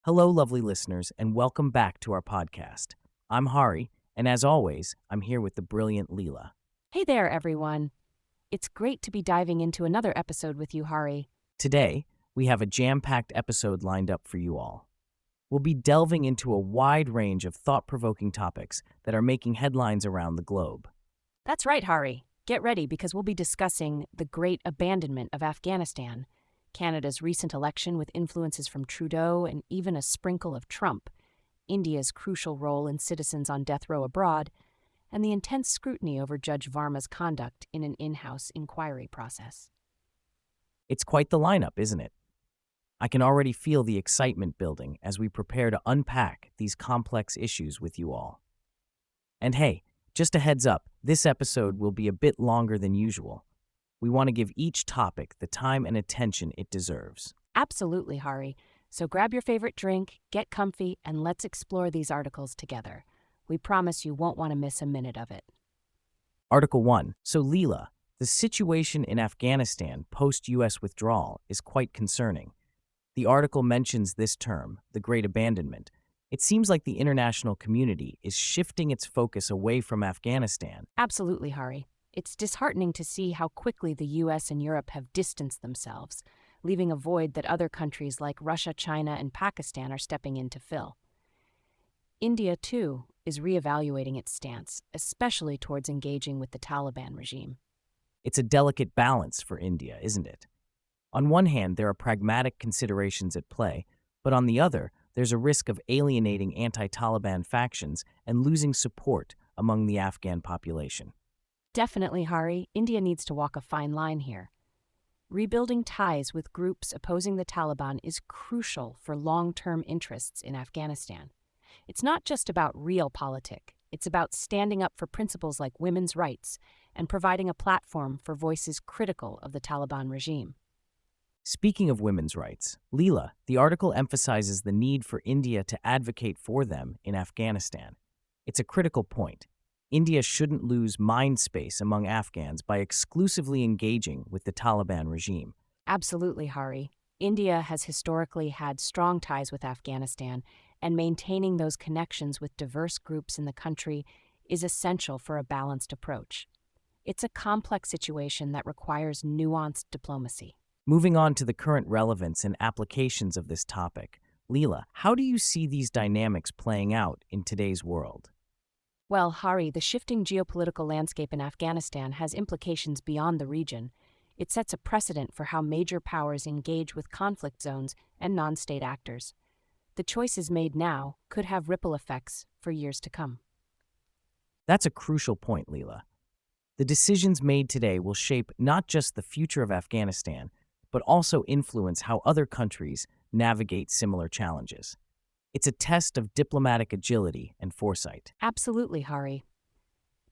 Hello, lovely listeners, and welcome back to our podcast. I'm Hari, and as always, I'm here with the brilliant Leela. Hey there, everyone. It's great to be diving into another episode with you, Hari. Today, we have a jam-packed episode lined up for you all. We'll be delving into a wide range of thought-provoking topics that are making headlines around the globe. That's right, Hari. Get ready because we'll be discussing the great abandonment of Afghanistan, Canada's recent election with influences from Trudeau and even a sprinkle of Trump, India's crucial role in citizens on death row abroad, and the intense scrutiny over Judge Varma's conduct in an in-house inquiry process. It's quite the lineup, isn't it? I can already feel the excitement building as we prepare to unpack these complex issues with you all. And hey, just a heads up, this episode will be a bit longer than usual. We want to give each topic the time and attention it deserves. Absolutely, Hari. So grab your favorite drink, get comfy, and let's explore these articles together. We promise you won't want to miss a minute of it. Article 1. So Leela, the situation in Afghanistan post-U.S. withdrawal is quite concerning. The article mentions this term, the Great Abandonment. It seems like the international community is shifting its focus away from Afghanistan. Absolutely, Hari. It's disheartening to see how quickly the U.S. and Europe have distanced themselves, leaving a void that other countries like Russia, China, and Pakistan are stepping in to fill. India, too, is reevaluating its stance, especially towards engaging with the Taliban regime. It's a delicate balance for India, isn't it? On one hand, there are pragmatic considerations at play, but on the other, there's a risk of alienating anti-Taliban factions and losing support among the Afghan population. Definitely, Hari, India needs to walk a fine line here. Rebuilding ties with groups opposing the Taliban is crucial for long-term interests in Afghanistan. It's not just about realpolitik, it's about standing up for principles like women's rights and providing a platform for voices critical of the Taliban regime. Speaking of women's rights, Leela, the article emphasizes the need for India to advocate for them in Afghanistan. It's a critical point. India shouldn't lose mind space among Afghans by exclusively engaging with the Taliban regime. Absolutely, Hari. India has historically had strong ties with Afghanistan, and maintaining those connections with diverse groups in the country is essential for a balanced approach. It's a complex situation that requires nuanced diplomacy. Moving on to the current relevance and applications of this topic, Leela, how do you see these dynamics playing out in today's world? Well, Hari, the shifting geopolitical landscape in Afghanistan has implications beyond the region. It sets a precedent for how major powers engage with conflict zones and non-state actors. The choices made now could have ripple effects for years to come. That's a crucial point, Leela. The decisions made today will shape not just the future of Afghanistan, but also influence how other countries navigate similar challenges. It's a test of diplomatic agility and foresight. Absolutely, Hari.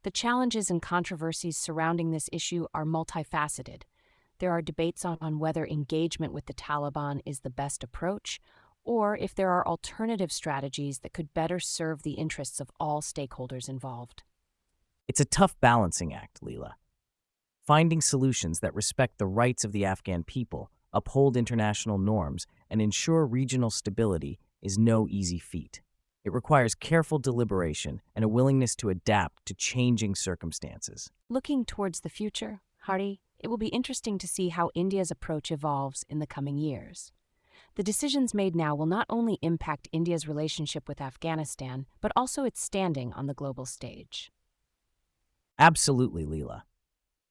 The challenges and controversies surrounding this issue are multifaceted. There are debates on whether engagement with the Taliban is the best approach, or if there are alternative strategies that could better serve the interests of all stakeholders involved. It's a tough balancing act, Leela. Finding solutions that respect the rights of the Afghan people, uphold international norms, and ensure regional stability is no easy feat. It requires careful deliberation and a willingness to adapt to changing circumstances. Looking towards the future, Hari, it will be interesting to see how India's approach evolves in the coming years. The decisions made now will not only impact India's relationship with Afghanistan, but also its standing on the global stage. Absolutely, Leela.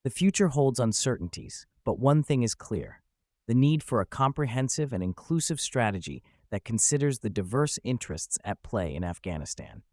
The future holds uncertainties, but one thing is clear: the need for a comprehensive and inclusive strategy that considers the diverse interests at play in Afghanistan.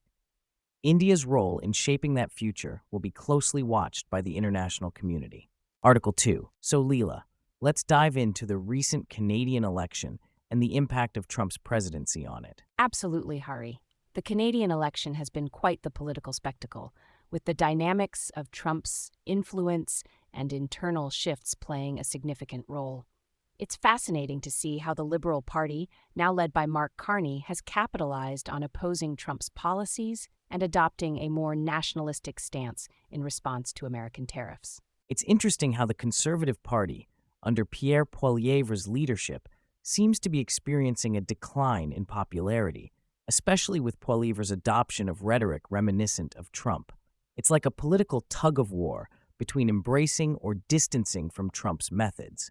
India's role in shaping that future will be closely watched by the international community. Article 2. So Leela, let's dive into the recent Canadian election and the impact of Trump's presidency on it. Absolutely, Hari. The Canadian election has been quite the political spectacle, with the dynamics of Trump's influence and internal shifts playing a significant role. It's fascinating to see how the Liberal Party, now led by Mark Carney, has capitalized on opposing Trump's policies and adopting a more nationalistic stance in response to American tariffs. It's interesting how the Conservative Party, under Pierre Poilievre's leadership, seems to be experiencing a decline in popularity, especially with Poilievre's adoption of rhetoric reminiscent of Trump. It's like a political tug-of-war between embracing or distancing from Trump's methods.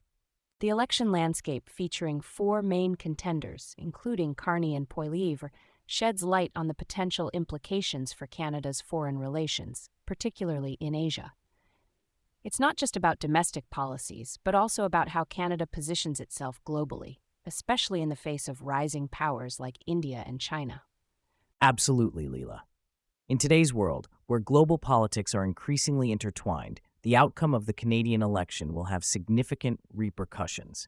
The election landscape, featuring four main contenders, including Carney and Poilievre, sheds light on the potential implications for Canada's foreign relations, particularly in Asia. It's not just about domestic policies, but also about how Canada positions itself globally, especially in the face of rising powers like India and China. Absolutely, Leela. In today's world, where global politics are increasingly intertwined, the outcome of the Canadian election will have significant repercussions.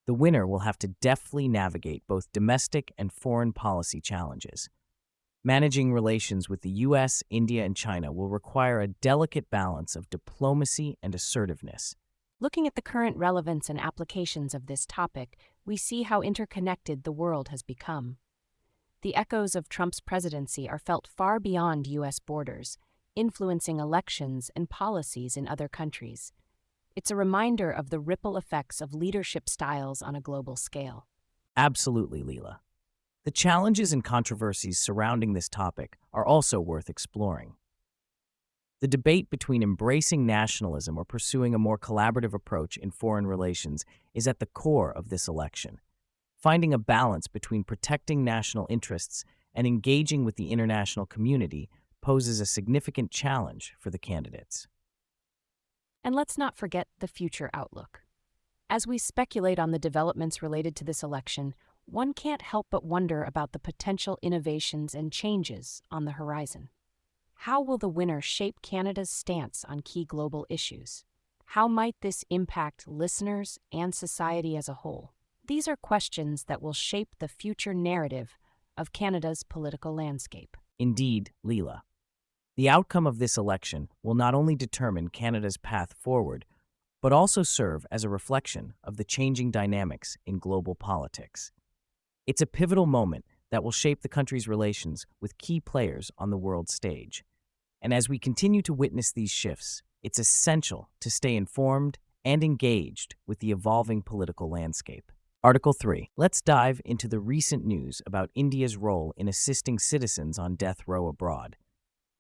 The winner will have to deftly navigate both domestic and foreign policy challenges. Managing relations with the US, India, and China will require a delicate balance of diplomacy and assertiveness. Looking at the current relevance and applications of this topic, we see how interconnected the world has become. The echoes of Trump's presidency are felt far beyond U.S. borders, influencing elections and policies in other countries. It's a reminder of the ripple effects of leadership styles on a global scale. Absolutely, Leela. The challenges and controversies surrounding this topic are also worth exploring. The debate between embracing nationalism or pursuing a more collaborative approach in foreign relations is at the core of this election. Finding a balance between protecting national interests and engaging with the international community poses a significant challenge for the candidates. And let's not forget the future outlook. As we speculate on the developments related to this election, one can't help but wonder about the potential innovations and changes on the horizon. How will the winner shape Canada's stance on key global issues? How might this impact listeners and society as a whole? These are questions that will shape the future narrative of Canada's political landscape. Indeed, Leela. The outcome of this election will not only determine Canada's path forward, but also serve as a reflection of the changing dynamics in global politics. It's a pivotal moment that will shape the country's relations with key players on the world stage. And as we continue to witness these shifts, it's essential to stay informed and engaged with the evolving political landscape. Article 3. Let's dive into the recent news about India's role in assisting citizens on death row abroad.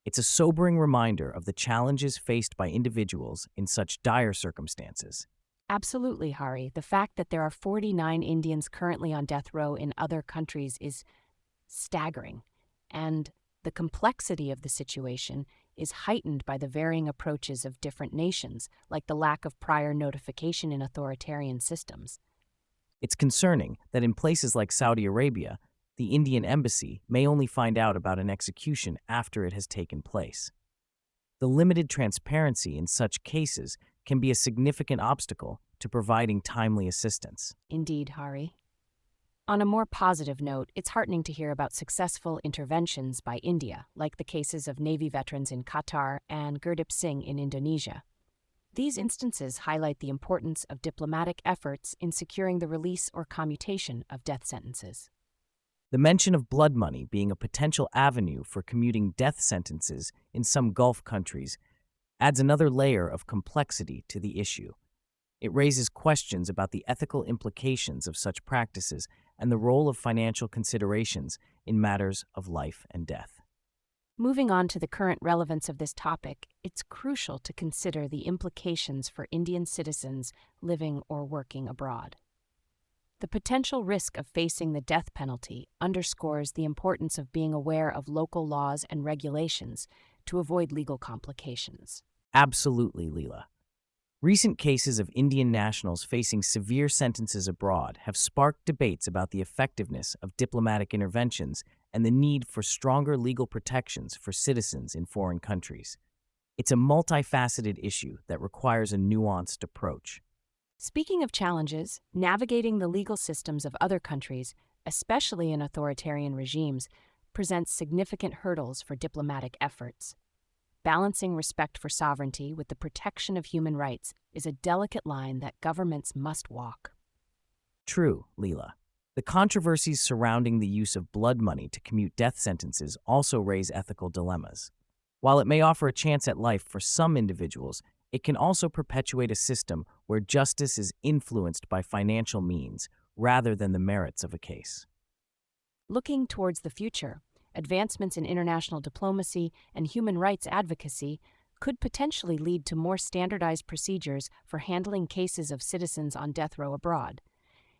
It's a sobering reminder of the challenges faced by individuals in such dire circumstances. Absolutely, Hari. The fact that there are 49 Indians currently on death row in other countries is staggering, and the complexity of the situation is heightened by the varying approaches of different nations, like the lack of prior notification in authoritarian systems. It's concerning that in places like Saudi Arabia, the Indian embassy may only find out about an execution after it has taken place. The limited transparency in such cases can be a significant obstacle to providing timely assistance. Indeed, Hari. On a more positive note, it's heartening to hear about successful interventions by India, like the cases of Navy veterans in Qatar and Gurdeep Singh in Indonesia. These instances highlight the importance of diplomatic efforts in securing the release or commutation of death sentences. The mention of blood money being a potential avenue for commuting death sentences in some Gulf countries adds another layer of complexity to the issue. It raises questions about the ethical implications of such practices and the role of financial considerations in matters of life and death. Moving on to the current relevance of this topic, it's crucial to consider the implications for Indian citizens living or working abroad. The potential risk of facing the death penalty underscores the importance of being aware of local laws and regulations to avoid legal complications. Absolutely, Leela. Recent cases of Indian nationals facing severe sentences abroad have sparked debates about the effectiveness of diplomatic interventions and the need for stronger legal protections for citizens in foreign countries. It's a multifaceted issue that requires a nuanced approach. Speaking of challenges, navigating the legal systems of other countries, especially in authoritarian regimes, presents significant hurdles for diplomatic efforts. Balancing respect for sovereignty with the protection of human rights is a delicate line that governments must walk. True, Leela. The controversies surrounding the use of blood money to commute death sentences also raise ethical dilemmas. While it may offer a chance at life for some individuals, it can also perpetuate a system where justice is influenced by financial means, rather than the merits of a case. Looking towards the future, advancements in international diplomacy and human rights advocacy could potentially lead to more standardized procedures for handling cases of citizens on death row abroad.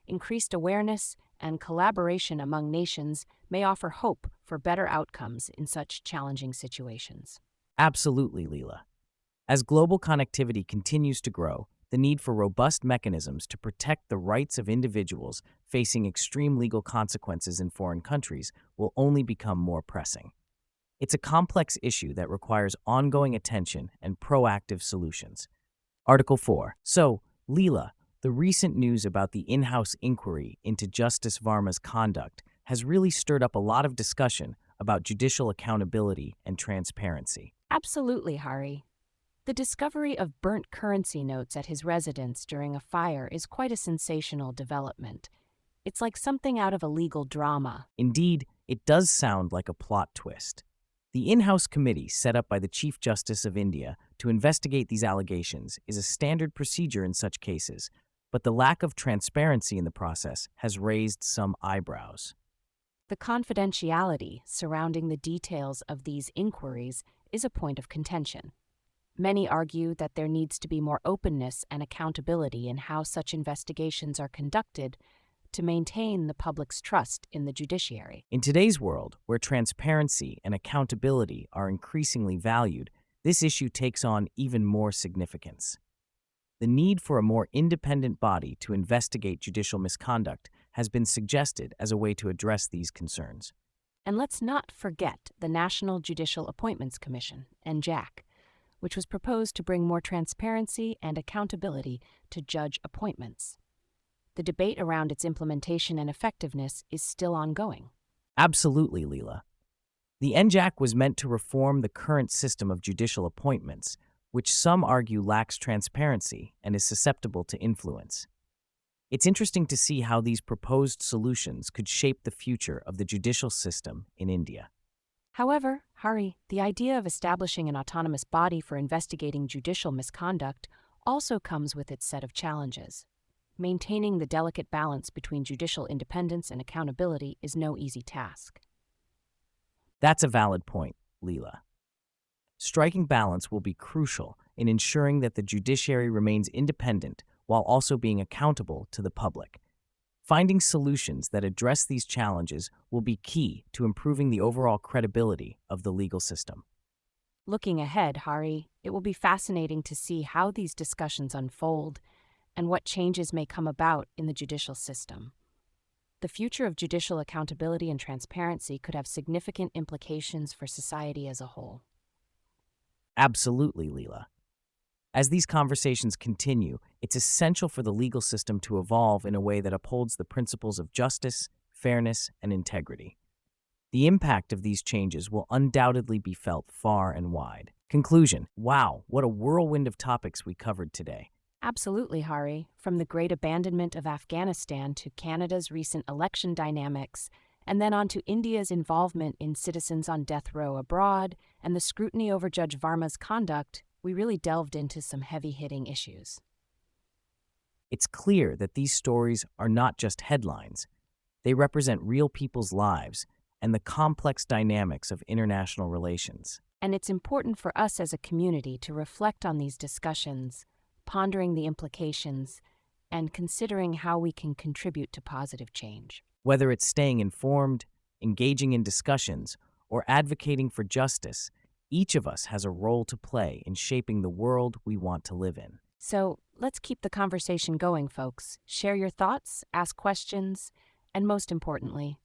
Increased awareness and collaboration among nations may offer hope for better outcomes in such challenging situations. Absolutely, Leela. As global connectivity continues to grow, the need for robust mechanisms to protect the rights of individuals facing extreme legal consequences in foreign countries will only become more pressing. It's a complex issue that requires ongoing attention and proactive solutions. Article 4. So, Leela, the recent news about the in-house inquiry into Justice Varma's conduct has really stirred up a lot of discussion about judicial accountability and transparency. Absolutely, Hari. The discovery of burnt currency notes at his residence during a fire is quite a sensational development. It's like something out of a legal drama. Indeed, it does sound like a plot twist. The in-house committee set up by the Chief Justice of India to investigate these allegations is a standard procedure in such cases, but the lack of transparency in the process has raised some eyebrows. The confidentiality surrounding the details of these inquiries is a point of contention. Many argue that there needs to be more openness and accountability in how such investigations are conducted to maintain the public's trust in the judiciary. In today's world, where transparency and accountability are increasingly valued, this issue takes on even more significance. The need for a more independent body to investigate judicial misconduct has been suggested as a way to address these concerns. And let's not forget the National Judicial Appointments Commission, NJAC, which was proposed to bring more transparency and accountability to judge appointments. The debate around its implementation and effectiveness is still ongoing. Absolutely, Leela. The NJAC was meant to reform the current system of judicial appointments, which some argue lacks transparency and is susceptible to influence. It's interesting to see how these proposed solutions could shape the future of the judicial system in India. However, Hari, the idea of establishing an autonomous body for investigating judicial misconduct also comes with its set of challenges. Maintaining the delicate balance between judicial independence and accountability is no easy task. That's a valid point, Leela. Striking balance will be crucial in ensuring that the judiciary remains independent while also being accountable to the public. Finding solutions that address these challenges will be key to improving the overall credibility of the legal system. Looking ahead, Hari, it will be fascinating to see how these discussions unfold and what changes may come about in the judicial system. The future of judicial accountability and transparency could have significant implications for society as a whole. Absolutely, Leela. As these conversations continue, it's essential for the legal system to evolve in a way that upholds the principles of justice, fairness, and integrity. The impact of these changes will undoubtedly be felt far and wide. Conclusion. Wow, what a whirlwind of topics we covered today. Absolutely, Hari. From the great abandonment of Afghanistan to Canada's recent election dynamics, and then on to India's involvement in citizens on death row abroad, and the scrutiny over Judge Varma's conduct, we really delved into some heavy-hitting issues. It's clear that these stories are not just headlines. They represent real people's lives and the complex dynamics of international relations. And it's important for us as a community to reflect on these discussions, pondering the implications, and considering how we can contribute to positive change. Whether it's staying informed, engaging in discussions, or advocating for justice, each of us has a role to play in shaping the world we want to live in. So let's keep the conversation going, folks. Share your thoughts, ask questions, and most importantly,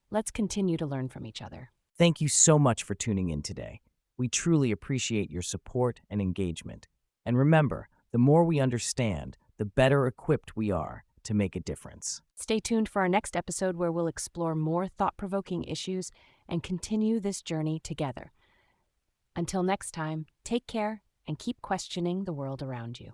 let's continue to learn from each other. Thank you so much for tuning in today. We truly appreciate your support and engagement. And remember, the more we understand, the better equipped we are to make a difference. Stay tuned for our next episode where we'll explore more thought-provoking issues and continue this journey together. Until next time, take care and keep questioning the world around you.